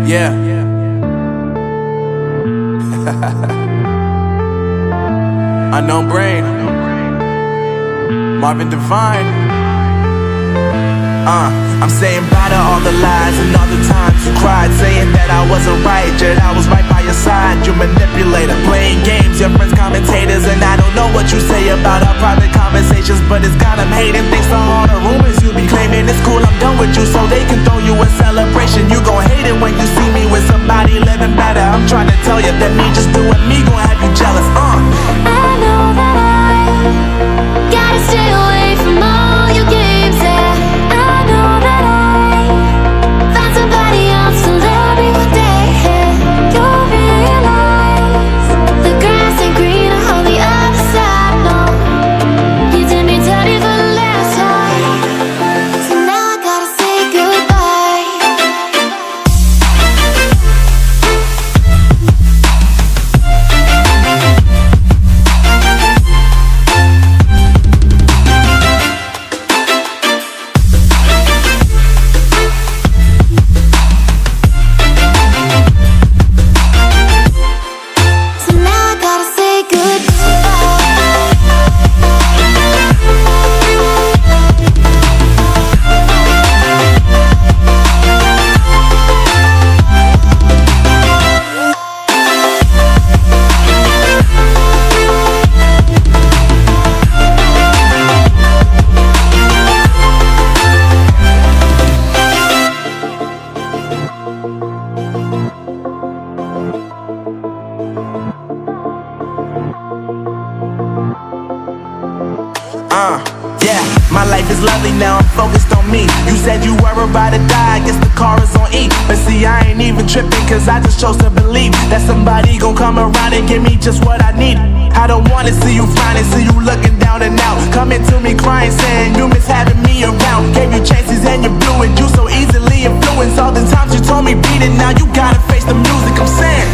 Yeah. Unknown Brain, Marvin Devine. I'm saying bye to all the lies and all the times you cried, saying that I wasn't right, yet I was right by your side. You manipulator, playing games, your friends commentators, and I don't know what you say about our private conversations, but it's got them hating. Thanks to all the rumors you be claiming. It's cool, I'm done with you, so they can throw you a celebration. You gon' hate it when you see me with somebody living better. I'm trying to tell you that me just doing me gon' have you jealous. I know that I gotta stay away from all your games, yeah. I know that I found somebody else to love me one day, yeah. You'll realize the grass ain't greener on the other side, no. You did me dirty for the last time, so now I gotta say goodbye. So now I gotta say Yeah, my life is lovely now, I'm focused on me. You said you were about to die, I guess the car is on E. But see, I ain't even tripping, cause I just chose to believe that somebody gon' come around and give me just what I need. I don't wanna see you frowning, see you looking down and out, coming to me crying, saying you miss having me around. Gave you chances and you blew it, you so easily influenced. All the times you told me beat it, now you gotta face the music. I'm saying